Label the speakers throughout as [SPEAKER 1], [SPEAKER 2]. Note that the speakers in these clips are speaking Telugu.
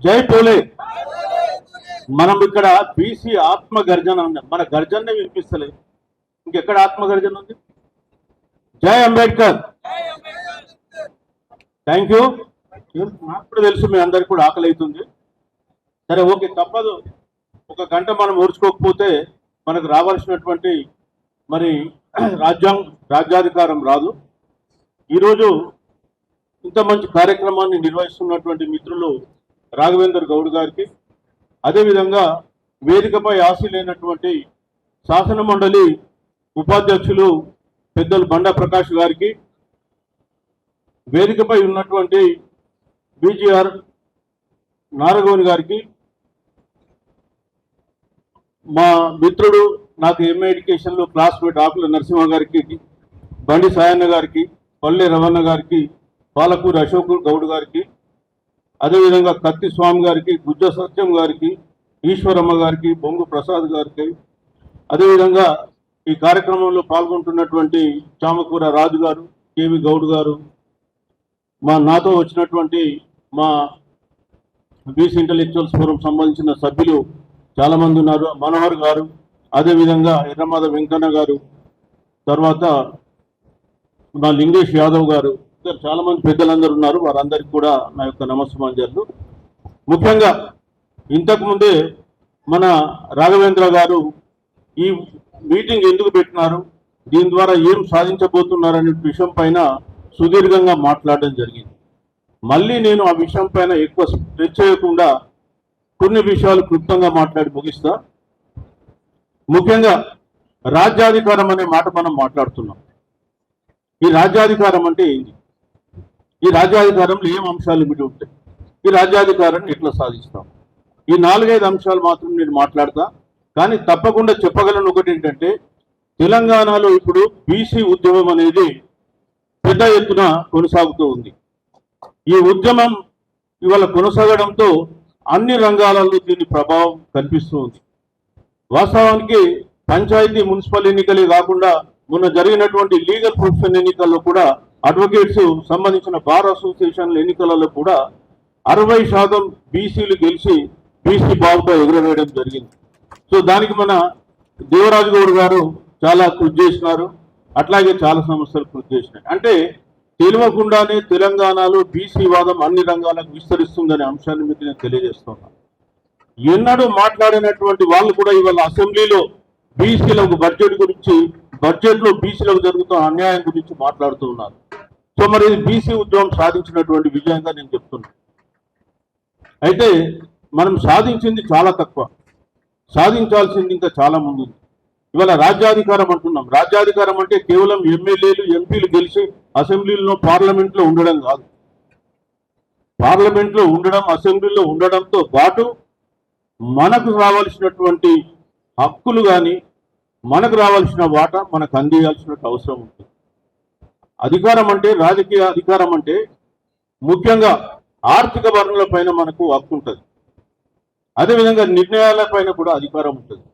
[SPEAKER 1] జై పోలే. మనం ఇక్కడ బీసీ ఆత్మ గర్జన ఉంది, మన గర్జనే వినిపిస్తలేదు. ఇంకెక్కడ ఆత్మ గర్జన ఉంది? జై అంబేద్కర్. Thank you. నాకు కూడా తెలుసు మీ అందరికి కూడా ఆకలి అవుతుంది. సరే, ఓకే, తప్పదు. ఒక గంట మనం ఓర్చుకోకపోతే మనకు రావాల్సినటువంటి మరి రాజ్యాధికారం రాదు. ఈరోజు ఇంత మంచి కార్యక్రమాన్ని నిర్వహిస్తున్నటువంటి మిత్రులు రాఘవేందర్ గౌడ్ గారికి, అదేవిధంగా వేదికపై ఆశీలైనటువంటి శాసన మండలి ఉపాధ్యక్షులు పెద్దలు బండా ప్రకాష్ గారికి, వేదికపై ఉన్నటువంటి బీజీఆర్ నారగోని గారికి, మా మిత్రుడు నాకు ఎంఏ ఎడ్యుకేషన్లో క్లాస్మేట్ ఆకుల నరసింహ గారికి, బండి సాయన్న గారికి, పల్లె రవణ గారికి, పాలకూరి అశోక్ గౌడ్ గారికి, అదేవిధంగా కత్తి స్వామి గారికి, గుజ్జ సత్యం గారికి, ఈశ్వరమ్మ గారికి, బొంగు ప్రసాద్ గారికి, అదేవిధంగా ఈ కార్యక్రమంలో పాల్గొంటున్నటువంటి చామకూర రాజు గారు, కేవి గౌడ్ గారు, నాతో వచ్చినటువంటి మా బీసీ ఇంటలెక్చువల్స్ ఫోరం సంబంధించిన సభ్యులు చాలామంది ఉన్నారు. మనోహర్ గారు, అదేవిధంగా ఎర్రమాద వెంకన్న గారు, తర్వాత మా లింగేష్ యాదవ్ గారు, చాలా మంది పెద్దలందరూ ఉన్నారు. వారందరికీ కూడా నా యొక్క నమస్కారాలు. ముఖ్యంగా ఇంతకుముందే మన రాఘవేంద్ర గారు ఈ మీటింగ్ ఎందుకు పెట్టినారు, దీని ద్వారా ఏం సాధించబోతున్నారు అనే విషయం పైన సుదీర్ఘంగా మాట్లాడడం జరిగింది. మళ్ళీ నేను ఆ విషయం పైన ఎక్కువ స్ట్రెచ్ చేయకుండా కొన్ని విషయాలు క్లుప్తంగా మాట్లాడి ముగిస్తా. ముఖ్యంగా రాజ్యాధికారం అనే మాట మనం మాట్లాడుతున్నాం. ఈ రాజ్యాధికారం అంటే ఏంటి? ఈ రాజ్యాధికారంలో ఏం అంశాలు ఇమిడి ఉంటాయి? ఈ రాజ్యాధికారాన్ని ఎట్లా సాధిస్తాం? ఈ 4-5 అంశాలు మాత్రం నేను మాట్లాడతా. కానీ తప్పకుండా చెప్పగలను ఒకటి ఏంటంటే, తెలంగాణలో ఇప్పుడు బీసీ ఉద్యమం అనేది పెద్ద ఎత్తున కొనసాగుతూ ఉంది. ఈ ఉద్యమం ఇవాళ కొనసాగడంతో అన్ని రంగాలలో దీని ప్రభావం కనిపిస్తూ ఉంది. వాస్తవానికి పంచాయతీ మున్సిపల్ ఎన్నికలే కాకుండా మొన్న జరిగినటువంటి లీగల్ ప్రొఫెషన్ ఎన్నికల్లో కూడా అడ్వకేట్స్ సంబంధించిన బార్ అసోసియేషన్ల ఎన్నికలలో కూడా 60% బీసీలు గెలిచి బీసీ బాబుతో ఎగురవేయడం జరిగింది. సో దానికి మన దేవరాజు గౌడ్ గారు చాలా కృషి చేసినారు. అట్లాగే చాలా సంస్థలు కృషి చేసినాయి. అంటే తెలియకుండానే తెలంగాణలో బీసీ వాదం అన్ని రంగాలకు విస్తరిస్తుందనే అంశాన్ని మీకు నేను తెలియజేస్తున్నాను. ఎన్నడూ మాట్లాడినటువంటి వాళ్ళు కూడా ఇవాళ అసెంబ్లీలో బీసీలకు బడ్జెట్ గురించి, బడ్జెట్లో బీసీలకు జరుగుతున్న అన్యాయం గురించి మాట్లాడుతూ ఉన్నారు. సో మరి ఇది బీసీ ఉద్యమం సాధించినటువంటి విజయంగా నేను చెప్తున్నాను. అయితే మనం సాధించింది చాలా తక్కువ, సాధించాల్సింది ఇంకా చాలా ముందు. ఇవాళ రాజ్యాధికారం అంటున్నాం. రాజ్యాధికారం అంటే కేవలం ఎమ్మెల్యేలు, ఎంపీలు గెలిచి అసెంబ్లీలో, పార్లమెంట్లో ఉండడం కాదు. పార్లమెంట్లో ఉండడం, అసెంబ్లీలో ఉండడంతో పాటు మనకు రావాల్సినటువంటి హక్కులు కానీ, మనకు రావాల్సిన వాటా మనకు అందించాల్సిన అవసరం ఉంటుంది. అధికారం అంటే, రాజకీయ అధికారం అంటే ముఖ్యంగా ఆర్థిక వనరుల పైన మనకు హక్కు ఉంటుంది. అదేవిధంగా నిర్ణయాల పైన కూడా అధికారం ఉంటుంది.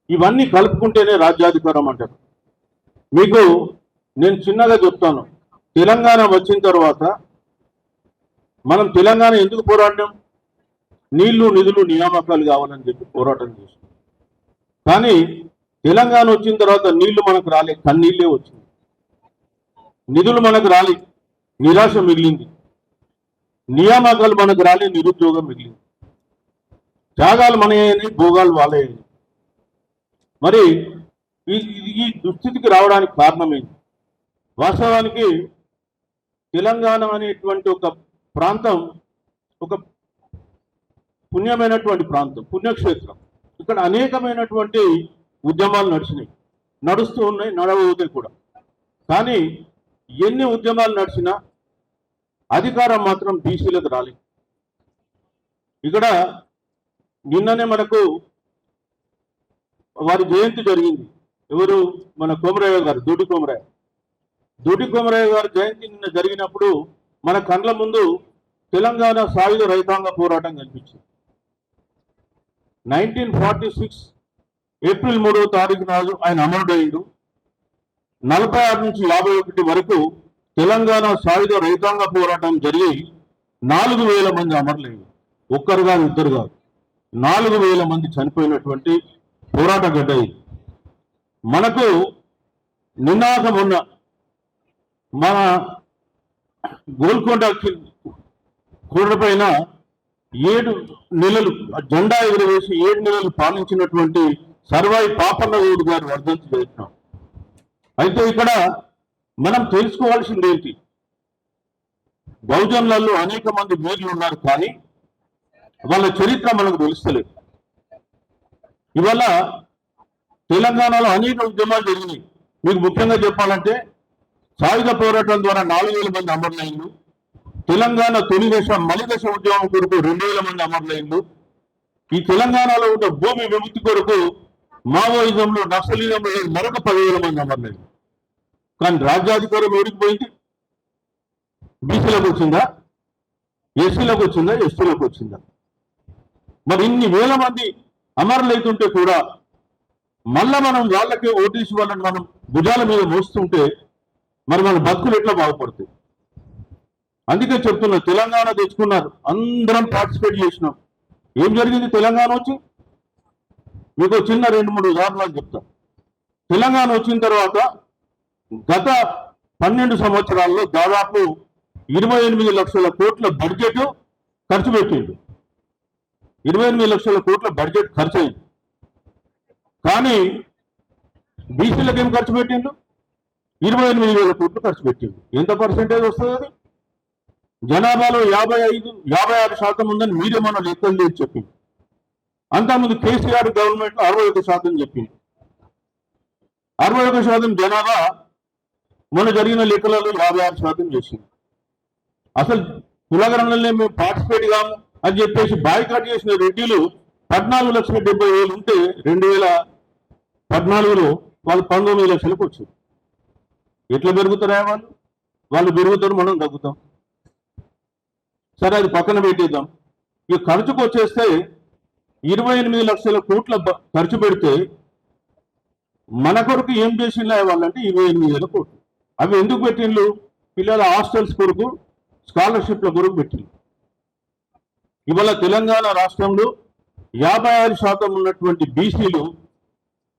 [SPEAKER 1] ఇవన్నీ కలుపుకుంటేనే రాజ్యాధికారం అంటారు. మీకు నేను చిన్నగా చెప్తాను. తెలంగాణ వచ్చిన తర్వాత మనం తెలంగాణ ఎందుకు పోరాడినాం? నీళ్లు, నిధులు, నియామకాలు కావాలని చెప్పి పోరాటం చేసాం. కానీ తెలంగాణ వచ్చిన తర్వాత నీళ్లు మనకు రాలే, కన్నీళ్ళే వచ్చింది. నిధులు మనకు రాలే, నిరాశ మిగిలింది. నియామకాలు మనకు రాలే, నిరుద్యోగం మిగిలింది. త్యాగాలు మనయని, భోగాలు వాళ్ళయని. మరి ఈ దుస్థితికి రావడానికి కారణమైంది. వాస్తవానికి తెలంగాణ అనేటువంటి ఒక ప్రాంతం ఒక పుణ్యమైనటువంటి ప్రాంతం, పుణ్యక్షేత్రం. ఇక్కడ అనేకమైనటువంటి ఉద్యమాలు నడిచినాయి, నడుస్తూ ఉన్నాయి, నడవవుతాయి కూడా. కానీ ఎన్ని ఉద్యమాలు నడిచినా అధికారం మాత్రం బీసీలకు రాలేదు. ఇక్కడ నిన్ననే మనకు వారి జయంతి జరిగింది. ఎవరు? మన కోమరయ్య గారు, దూడి కోమరయ్య గారు జయంతి నిన్న జరిగినప్పుడు మన కండ్ల ముందు తెలంగాణ సాయుధ రైతాంగ పోరాటం కనిపించింది. 1946 ఏప్రిల్ 3వ తారీఖు నాడు ఆయన అమరుడైండు. 46 నుంచి 51 వరకు తెలంగాణ సాయుధ రైతాంగ పోరాటం జరిగి 4,000 మంది అమరులయ్యారు. ఒక్కరు కాదు, ఇద్దరు కాదు, 4,000 మంది చనిపోయినటువంటి పోరాట గడ్డ ఇది. మనకు నిన్నాక మొన్న మన గోల్కొండ కొండపైన 7 నెలలు జెండా ఎగురవేసి 7 నెలలు పాలించినటువంటి సర్వాయి పాపన్న గౌడ్ గారు వర్ధంతి చేస్తున్నాం. అయితే ఇక్కడ మనం తెలుసుకోవాల్సింది ఏంటి, బహుజనులలో అనేక మంది వీరులు ఉన్నారు, కానీ వాళ్ళ చరిత్ర మనకు తెలుస్తలేదు. ఇవాళ తెలంగాణలో అనేక ఉద్యమాలు జరిగినాయి. మీకు ముఖ్యంగా చెప్పాలంటే సాయుధ పోరాటం ద్వారా 4,000 మంది అమరులైండు. తెలంగాణ తొలి దశ మలిదశ ఉద్యమం కొరకు 2,000 మంది అమరులైండు. ఈ తెలంగాణలో ఉన్న భూమి విముక్తి కొరకు మావోయిజంలో నక్సలిజంలో మరొక 10,000 మంది అమరులైండు. కానీ రాజ్యాధికారం ఎవరికి పోయింది? బీసీలకు వచ్చిందా, ఎస్సీలకు వచ్చిందా, ఎస్టీలకు వచ్చిందా? మరి ఇన్ని వేల మంది అమరులైతుంటే కూడా మళ్ళా మనం వాళ్ళకే ఓటీసీ వాళ్ళని మనం భుజాల మీద మోస్తుంటే మరి మన బతుకులు ఎట్లా బాగుపడతాయి? అందుకే చెప్తున్నా, తెలంగాణ తెచ్చుకున్నారు, అందరం పార్టిసిపేట్ చేసినాం. ఏం జరిగింది తెలంగాణ వచ్చి? మీకు చిన్న 2-3 ఉదాహరణలు చెప్తా. తెలంగాణ వచ్చిన తర్వాత గత 12 సంవత్సరాల్లో దాదాపు 28 లక్షల కోట్ల బడ్జెట్ ఖర్చు పెట్టిండు. 28 లక్షల కోట్ల బడ్జెట్ ఖర్చు అయింది. కానీ బీసీలకు ఏం ఖర్చు పెట్టిండు? 28,000 కోట్లు ఖర్చు పెట్టిండు. ఎంత పర్సెంటేజ్ వస్తుంది అది? జనాభాలో 56% ఉందని మీరేమన్నా లెక్కలు లేదు చెప్పింది. అంతకుముందు కేసీఆర్ గవర్నమెంట్ 61% చెప్పింది. 61% జనాభా మొన్న జరిగిన లెక్కలలో 56% చేసింది. అసలు కులగణనలో మేము పార్టిసిపేట్ కాము అని చెప్పేసి బాయ్కాట్ చేసిన రెడ్డిలు 14,70,000 ఉంటే 2014లో వాళ్ళు 19 లక్షలకు వచ్చారు. ఎట్లా పెరుగుతారా వాళ్ళు? వాళ్ళు పెరుగుతారు, మనం తగ్గుతాం. సరే, అది పక్కన పెట్టేద్దాం. ఇక ఖర్చుకు వచ్చేస్తే 28 లక్షల కోట్ల ఖర్చు పెడితే మన కొరకు ఏం చేసిందా వాళ్ళంటే 28,000 కోట్లు. అవి ఎందుకు పెట్టిండ్రు? పిల్లల హాస్టల్స్ కొరకు, స్కాలర్షిప్ల కొరకు పెట్టిండ్రు. ఇవాళ తెలంగాణ రాష్ట్రంలో 56% ఉన్నటువంటి బీసీలు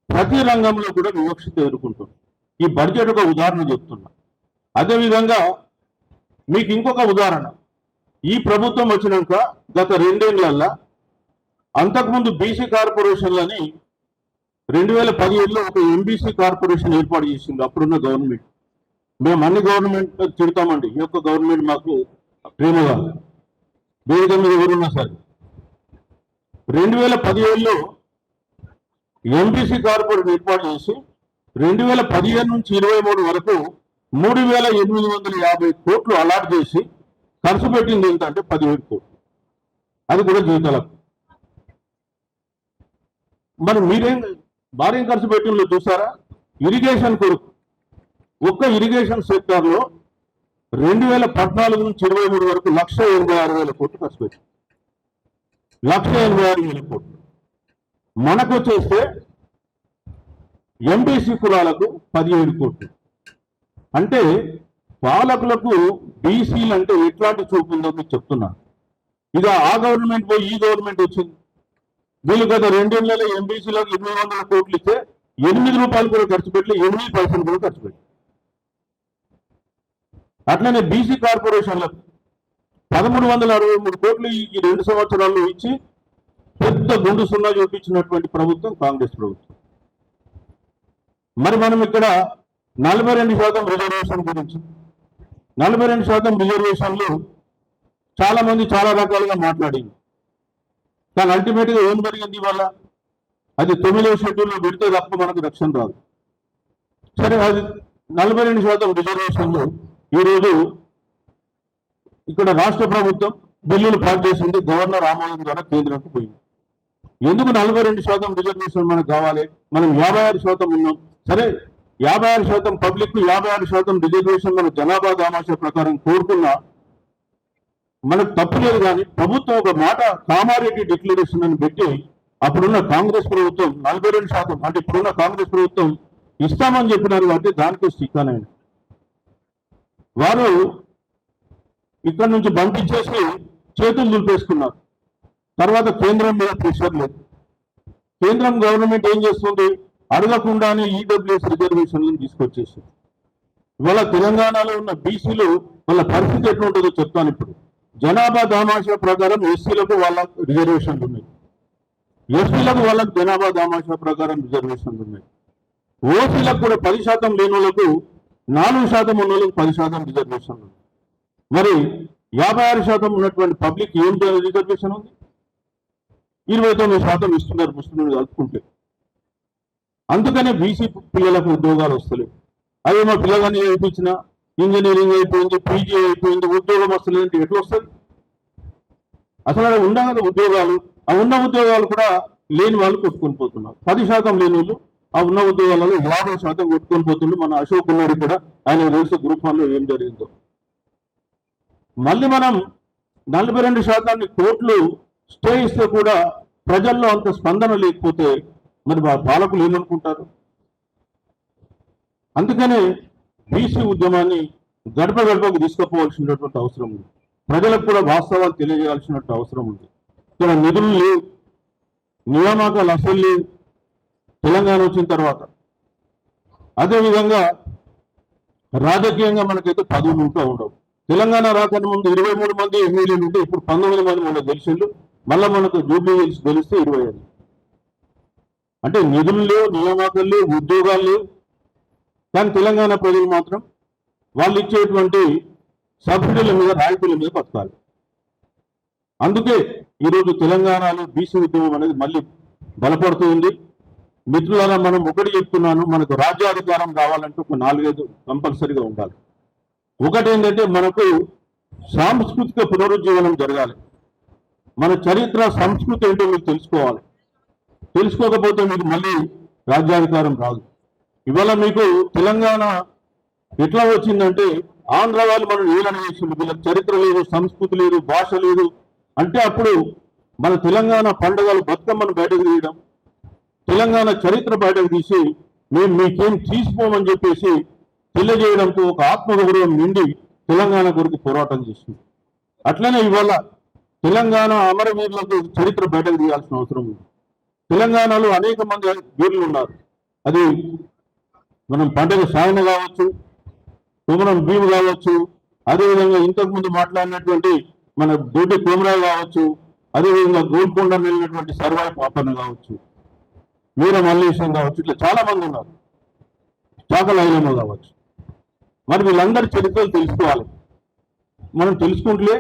[SPEAKER 1] ప్రతి రంగంలో కూడా వివక్షత ఎదుర్కొంటున్నారు. ఈ బడ్జెట్ ఒక ఉదాహరణ చెప్తున్నా. అదేవిధంగా మీకు ఇంకొక ఉదాహరణ, ఈ ప్రభుత్వం వచ్చినాక గత 2 ఏళ్లలో అంతకుముందు బీసీ కార్పొరేషన్లని 2017లో ఒక ఎంబీసీ కార్పొరేషన్ ఏర్పాటు చేసింది అప్పుడున్న గవర్నమెంట్. మేము అన్ని గవర్నమెంట్ తిడతామండి, ఈ యొక్క గవర్నమెంట్ మాకు ప్రేమగా వేదిక మీద ఎవరున్నా సరే. 2017లో ఎంబీసీ కార్పొరేషన్ ఏర్పాటు చేసి 2015 నుంచి 23 వరకు 3,850 కోట్లు అలాట్ చేసి ఖర్చు పెట్టింది ఏంటంటే 17 కోట్లు. అది కూడా జీతాలకు. మరి మీరేం భారీ ఖర్చు పెట్టిందో చూసారా? ఇరిగేషన్ కొరకు ఒక్క ఇరిగేషన్ సెక్టార్లో 2014 నుంచి 23 వరకు 1,86,000 కోట్లు ఖర్చు పెట్టింది. 1,86,000 కోట్లు. మనకు వచ్చేస్తే ఎంబీసీ కులాలకు 17 కోట్లు. అంటే పాలకులకు బీసీలు అంటే ఎట్లాంటి చూపు ఉందో మీకు చెప్తున్నాను. ఇక ఆ గవర్నమెంట్ పోయి ఈ గవర్నమెంట్ వచ్చింది. వీళ్ళు గత 2 ఏళ్లలో ఎంబీసీలకు 800 కోట్లు ఇస్తే 8 రూపాయలు కూడా ఖర్చు పెట్టి 8 పైసలు కూడా ఖర్చు పెట్టి. అట్లనే బీసీ కార్పొరేషన్లకు 1,363 కోట్లు ఈ 2 సంవత్సరాల్లో ఇచ్చి పెద్ద గుండు సున్నా చూపించినటువంటి ప్రభుత్వం కాంగ్రెస్ ప్రభుత్వం. మరి మనం ఇక్కడ 42% రిజర్వేషన్ గురించి, 42% రిజర్వేషన్లు చాలా మంది చాలా రకాలుగా మాట్లాడింది. కానీ అల్టిమేట్గా ఏం జరిగింది వల్ల? అది 9వ షెడ్యూల్లో పెడితే తప్ప మనకు రక్షణ రాదు. సరే, అది 42% రిజర్వేషన్లు ఈరోజు ఇక్కడ రాష్ట్ర ప్రభుత్వం బిల్లులు పాస్ చేసింది, గవర్నర్ ఆమోదం ద్వారా కేంద్రానికి పోయింది. ఎందుకు 42% రిజర్వేషన్ మనకు కావాలి? మనం 56% ఉన్నాం. సరే, 56% పబ్లిక్, 56% రిజర్వేషన్ మన జనాభా దామాషా ప్రకారం కోరుకున్నా మనకు తప్పు లేదు. కానీ ప్రభుత్వం ఒక మాట కామారెడ్డి డిక్లరేషన్ అని పెట్టి అప్పుడున్న కాంగ్రెస్ ప్రభుత్వం 42%, అంటే ఇప్పుడున్న కాంగ్రెస్ ప్రభుత్వం ఇస్తామని చెప్పినారు కాబట్టి దానికి స్టిక్ అని వారు ఇక్కడ నుంచి పంపించేసి చేతులు దులిపేసుకున్నారు. తర్వాత కేంద్రం మీద ప్రెషర్ లేదు. కేంద్రం గవర్నమెంట్ ఏం చేస్తుంది, అడగకుండానే ఈడబ్ల్యూఎస్ రిజర్వేషన్లను తీసుకొచ్చేసింది. ఇవాళ తెలంగాణలో ఉన్న బీసీలు వాళ్ళ పరిస్థితి ఎట్లుంటుందో చెప్తాను. ఇప్పుడు జనాభా దామాషా ప్రకారం ఎస్సీలకు వాళ్ళ రిజర్వేషన్లు ఉన్నాయి, ఎస్సీలకు వాళ్ళకు జనాభా దామాషా ప్రకారం రిజర్వేషన్లు ఉన్నాయి. ఓసీలకు కూడా 10% లేని వాళ్ళకు 4% ఉన్న వాళ్ళకు 10% రిజర్వేషన్లు ఉన్నాయి. మరి 56% ఉన్నటువంటి పబ్లిక్ ఏం రిజర్వేషన్ ఉంది? 29% ఇస్తున్నారు ముస్లింలు కలుపుకుంటే. అందుకనే బీసీ పిల్లలకు ఉద్యోగాలు వస్తలేవు. అదే మా పిల్లగాని అయిపోయిన ఇంజనీరింగ్ అయిపోయింది, పీజీ అయిపోయింది, ఉద్యోగం వస్తలేదంటే ఎట్లా వస్తుంది? అసలు అక్కడ ఉండ కదా ఉద్యోగాలు. ఆ ఉన్న ఉద్యోగాలు కూడా లేని వాళ్ళు కొట్టుకొని పోతున్నారు. 10% లేని వాళ్ళు ఆ ఉన్న ఉద్యోగాలలో 50% కొట్టుకొని పోతుండ్రు. మన అశోక్ కుమార్ కూడా ఆయన తెలుసు గ్రూప్ 1లో ఏం జరిగిందో. మళ్ళీ మనం 42% కోట్లు స్టే ఇస్తే కూడా ప్రజల్లో అంత స్పందన లేకపోతే మరి పాలకులు ఏమనుకుంటారు? అందుకనే బీసీ ఉద్యమాన్ని గడప గడపకు తీసుకుపోవాల్సినటువంటి అవసరం ఉంది. ప్రజలకు కూడా వాస్తవాలు తెలియజేయాల్సినటువంటి అవసరం ఉంది. ఇక్కడ నిధులు లేవు, నియామకాలు అసలు లేవు తెలంగాణ వచ్చిన తర్వాత. అదేవిధంగా రాజకీయంగా మనకైతే పదవులు ఉంటూ ఉండవు. తెలంగాణ రాకన్నా ముందు 23 మంది ఎమ్మెల్యేలు ఉంటే ఇప్పుడు 19 మంది మనకు తెలిసిండు. మళ్ళీ మనకు జూబ్లీ తెలిస్తే 25. అంటే నిధులు లేవు, నియామకాలు లేవు, ఉద్యోగాలు లేవు. కానీ తెలంగాణ ప్రజలు మాత్రం వాళ్ళు ఇచ్చేటువంటి సబ్సిడీల మీద, రాయితీల మీద బతకాలి. అందుకే ఈరోజు తెలంగాణలో బీసీ ఉద్యమం అనేది మళ్ళీ బలపడుతుంది. మిత్రులారా, మనం ఒకటి చెప్తున్నాను, మనకు రాజ్యాధికారం రావాలంటే ఒక 4-5 కంపల్సరీగా ఉండాలి. ఒకటి ఏంటంటే మనకు సాంస్కృతిక పునరుజ్జీవనం జరగాలి. మన చరిత్ర, సంస్కృతి ఏంటో మీకు తెలుసుకోవాలి. తెలుసుకోకపోతే మీకు మళ్ళీ రాజ్యాధికారం రాదు. ఇవాళ మీకు తెలంగాణ ఎట్లా వచ్చిందంటే ఆంధ్ర వాళ్ళు మనం ఏలని చేసింది, వీళ్ళకి చరిత్ర లేదు, సంస్కృతి లేదు, భాష లేదు. అంటే అప్పుడు మన తెలంగాణ పండుగలు, బతుకమ్మను బయటకు తీయడం, తెలంగాణ చరిత్ర బయటకు తీసి మేము మీకేం తీసిపోమని చెప్పేసి తెలియజేయడంతో ఒక ఆత్మగౌరవం నిండి తెలంగాణ కొరకు పోరాటం చేసింది. అట్లనే ఇవాళ తెలంగాణ అమరవీరులకు చరిత్ర బయటకు తీయాల్సిన అవసరం ఉంది. తెలంగాణలో అనేక మంది వీరులు ఉన్నారు. అది మనం పండగ సాయన కావచ్చు, కుమరం భీము కావచ్చు, అదేవిధంగా ఇంతకుముందు మాట్లాడినటువంటి మన దొడ్డి కుమరావు కావచ్చు, అదేవిధంగా గోల్కొండ వెళ్ళినటువంటి సర్వాయి పాపన్న కావచ్చు, వీర మల్లేశం కావచ్చు, ఇట్లా చాలా మంది ఉన్నారు. చాకల ఐలమ్మ కావచ్చు. మరి వీళ్ళందరి చరిత్రలు తెలుసుకోవాలి. మనం తెలుసుకుంటే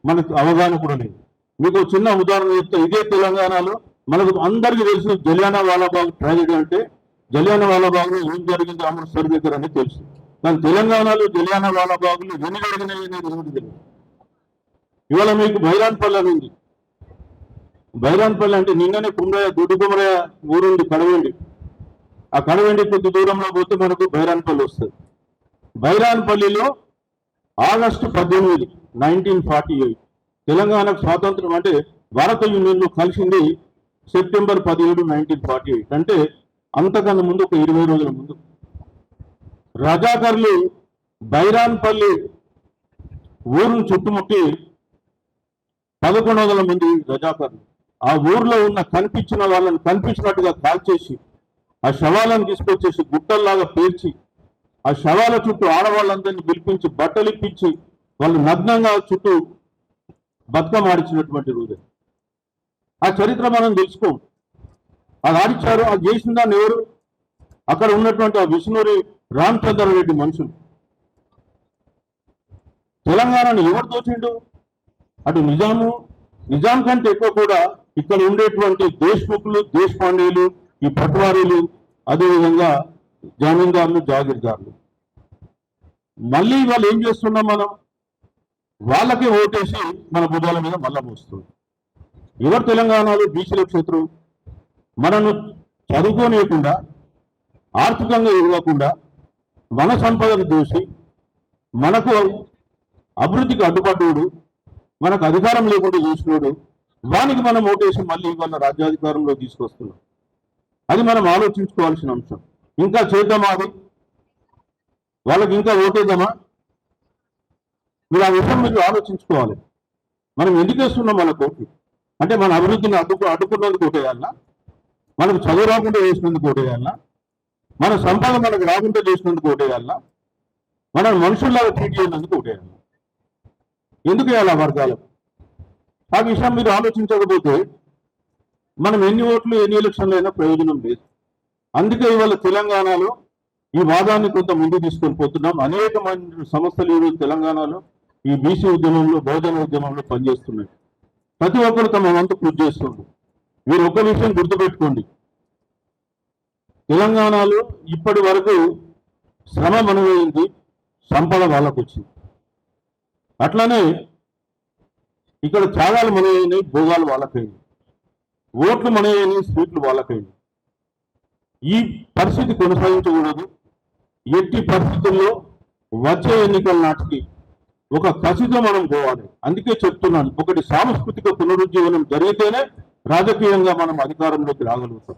[SPEAKER 1] మనకు అవగాహన కూడా లేదు. మీకు చిన్న ఉదాహరణ చెప్తే, ఇదే తెలంగాణలో మనకు అందరికీ తెలుసు జలియానా వాలాబాగ్ ట్రాజెడీ. అంటే జలియానా వాలాబాగ్లో ఏం జరిగింది అమృత్సర్ దగ్గర అని తెలుసు. కానీ తెలంగాణలో జలియానా వాలాబాగ్లో ఎన్ని జరిగినాయి అనేది ఏమిటి తెలియదు. ఇవాళ మీకు బైరాన్పల్లి అని ఉంది. బైరాన్పల్లి అంటే నిన్ననే దొడ్డి కుమరయ్య ఊరుంది కడవెండి. ఆ కడవెండి కొద్ది దూరంలో పోతే మనకు బైరాన్పల్లి వస్తుంది. బైరాన్పల్లిలో ఆగస్టు 18, 1948 తెలంగాణకు స్వాతంత్రం అంటే భారత యూనియన్లో కలిసింది సెప్టెంబర్ 17, 1948. అంటే అంతకన్నా ముందు ఒక 20 రోజుల ముందు రజాకర్లు బైరాన్పల్లి ఊరును చుట్టుముట్టి 1100 మంది రజాకర్లు ఆ ఊర్లో ఉన్న కనిపించిన వాళ్ళని కనిపించినట్టుగా కాల్చేసి ఆ శవాలను తీసుకొచ్చేసి గుట్టల్లాగా పేర్చి ఆ శవాల చుట్టూ ఆడవాళ్ళందరినీ పిలిపించి బట్టలు ఇప్పించి వాళ్ళు నగ్నంగా చుట్టూ బతుకమ్మ ఆడించినటువంటి రోజు. ఆ చరిత్ర మనం తెలుసుకోం. అది ఆడిచ్చారు, అది చేసిన దాన్ని ఎవరు? అక్కడ ఉన్నటువంటి ఆ విష్ణూరి రామచంద్రారెడ్డి మనుషులు. తెలంగాణను ఎవరు దోచిండు? అటు నిజాం కంటే ఎక్కువ కూడా ఇక్కడ ఉండేటువంటి దేశ్ముఖులు, దేశపాండేయులు, ఈ పట్వారీలు, అదేవిధంగా జమీందారులు, జాగీర్దారులు. మళ్ళీ వాళ్ళు ఏం చేస్తున్నాం, మనం వాళ్ళకే ఓటేసి మన బుధాల మీద మళ్ళా మోస్తుంది. ఎవరు తెలంగాణలో బీసీల క్షేత్రం? మనను చదువుకోనియకుండా, ఆర్థికంగా ఇవ్వకుండా, మన సంపదను దోసి, మనకు అభివృద్ధికి అడ్డుపడ్డాడు, మనకు అధికారం లేకుండా చేసినాడు, వానికి మనం ఓటేసి మళ్ళీ వాళ్ళ రాజ్యాధికారంలో తీసుకొస్తున్నాం. అది మనం ఆలోచించుకోవాల్సిన అంశం. ఇంకా చేద్దామా? అది వాళ్ళకి ఇంకా ఓటేద్దామా? మీరు ఆ విషయం మీరు ఆలోచించుకోవాలి. మనం ఎందుకు వేస్తున్నాం మన కోట్లు? అంటే మన అభివృద్ధిని అడ్డుకున్నందుకు ఓటేయాలన్నా, మనకు చదువు రాకుండా చేసినందుకు ఓటేయాలన్నా, మన సంపద మనకు రాకుండా చేసినందుకు ఓటేయాలన్నా, మనం మనుషుల్లాగా ట్రీట్ చేయనందుకు ఓటేయాలన్నా? ఎందుకు వేయాలి ఆ వర్గాలకు? ఆ విషయం మీరు ఆలోచించకపోతే మనం ఎన్ని ఓట్లు ఎన్ని ఎలక్షన్లు అయినా ప్రయోజనం లేదు. అందుకే ఇవాళ తెలంగాణలో ఈ వాదాన్ని కొంత ముందు తీసుకొని పోతున్నాం. అనేక మంది సంస్థలు ఈరోజు తెలంగాణలో ఈ బీసీ ఉద్యమంలో, బహుజన ఉద్యమంలో పనిచేస్తున్నాయి. ప్రతి ఒక్కరు తమ వంతు కృషి చేస్తున్నారు. మీరు ఒక విషయం గుర్తుపెట్టుకోండి, తెలంగాణలో ఇప్పటి వరకు శ్రమ మనమైంది, సంపద వాళ్ళకు వచ్చింది. అట్లానే ఇక్కడ త్యాగాలు మనమైనాయి, భోగాలు వాళ్ళకైంది, ఓట్లు మనమైనాయి, సీట్లు వాళ్ళకైంది. ఈ పరిస్థితి కొనసాగించకూడదు. ఎట్టి పరిస్థితుల్లో వచ్చే ఎన్నికల నాటికి ఒక కసితో మనం పోవాలి. అందుకే చెప్తున్నాను, ఒకటి సాంస్కృతిక పునరుజ్జీవనం జరిగితేనే రాజకీయంగా మనం అధికారంలోకి రాగలుగుతాం.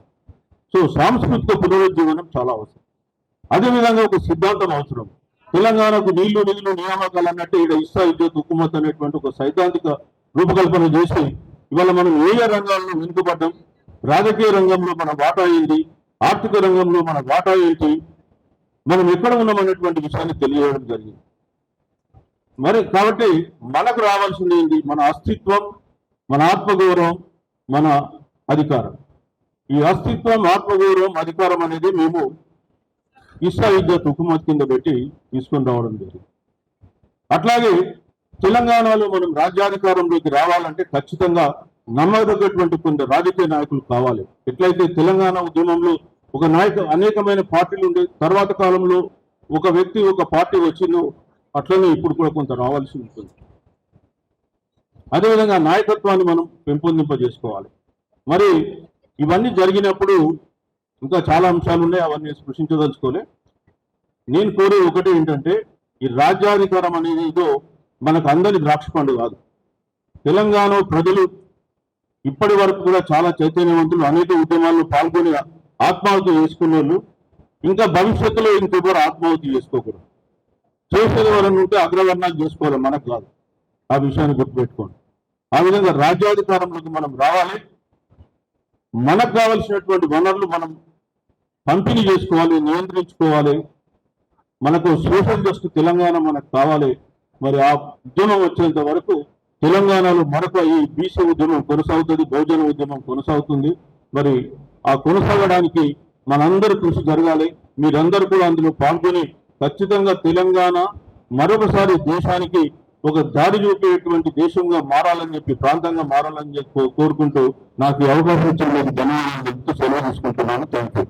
[SPEAKER 1] సో సాంస్కృతిక పునరుజ్జీవనం చాలా అవసరం. అదేవిధంగా ఒక సిద్ధాంతం అవసరం. తెలంగాణకు నీళ్లు నిధులు నియామకాలు అన్నట్టు ఇక్కడ ఇస్తా ఇజ్జత్ హుకుమత్ అనేటువంటి ఒక సైద్ధాంతిక రూపకల్పన చేసి ఇవాళ మనం ఏ రంగాల్లో వెనుకబడ్డాం, రాజకీయ రంగంలో మన వాటా ఏంటి, ఆర్థిక రంగంలో మన వాటా ఏంటి, మనం ఎక్కడ ఉన్నామనేటువంటి విషయాన్ని తెలియజేయడం జరిగింది. మరి కాబట్టి మనకు రావాల్సింది ఏంటి? మన అస్తిత్వం, మన ఆత్మగౌరవం, మన అధికారం. ఈ అస్తిత్వం, ఆత్మగౌరవం, అధికారం అనేది మేము ఇస్తా ఇజ్జత్ హుకుమత్ కింద పెట్టి తీసుకొని రావడం జరిగింది. అట్లాగే తెలంగాణలో మనం రాజ్యాధికారంలోకి రావాలంటే ఖచ్చితంగా నమ్మదగ్గటువంటి కొంత రాజకీయ నాయకులు కావాలి. ఎట్లయితే తెలంగాణ ఉద్యమంలో ఒక అనేకమైన పార్టీలు ఉండే, తర్వాత కాలంలో ఒక వ్యక్తి ఒక పార్టీ వచ్చిందో అట్లనే ఇప్పుడు కూడా కొంత రావాల్సి ఉంటుంది. అదేవిధంగా నాయకత్వాన్ని మనం పెంపొందింపజేసుకోవాలి. మరి ఇవన్నీ జరిగినప్పుడు ఇంకా చాలా అంశాలు ఉన్నాయి, అవన్నీ స్పృశించదలుచుకోలే. నేను కోరే ఒకటి ఏంటంటే, ఈ రాజ్యాధికారం అనేది ఏదో మనకు అందరి ద్రాక్ష పండు కాదు. తెలంగాణ ప్రజలు ఇప్పటి వరకు కూడా చాలా చైతన్యవంతులు, అనేక ఉద్యమాల్లో పాల్గొని ఆత్మాహుతి చేసుకునే వాళ్ళు, ఇంకా భవిష్యత్తులో ఇంకెవరు ఆత్మాహుతి చేసుకోకూడదు. చేసేది ఎవరైనా ఉంటే అగ్రవర్ణాలు చేసుకోవాలి, మనకు కాదు. ఆ విషయాన్ని గుర్తుపెట్టుకోండి. ఆ విధంగా రాజ్యాధికారంలోకి మనం రావాలి. మనకు కావలసినటువంటి వనరులు మనం పంపిణీ చేసుకోవాలి, నియంత్రించుకోవాలి. మనకు సోషల్ జస్టిస్ తెలంగాణ మనకు కావాలి. మరి ఆ ఉద్యమం వచ్చేంత వరకు తెలంగాణలో మరొక ఈ బీసీ ఉద్యమం కొనసాగుతుంది, బహుజన ఉద్యమం కొనసాగుతుంది. మరి ఆ కొనసాగడానికి మనందరూ కృషి జరగాలి. మీరందరూ కూడా అందులో పాల్గొని ఖచ్చితంగా తెలంగాణ మరొకసారి దేశానికి ఒక దారి చూపేటువంటి దేశంగా మారాలని చెప్పి, ప్రాంతంగా మారాలని చెప్పి కోరుకుంటూ నాకు ఈ అవకాశం ఇచ్చిన ధన్యవాదాలు సెలవు తీసుకుంటున్నాను. Thank you.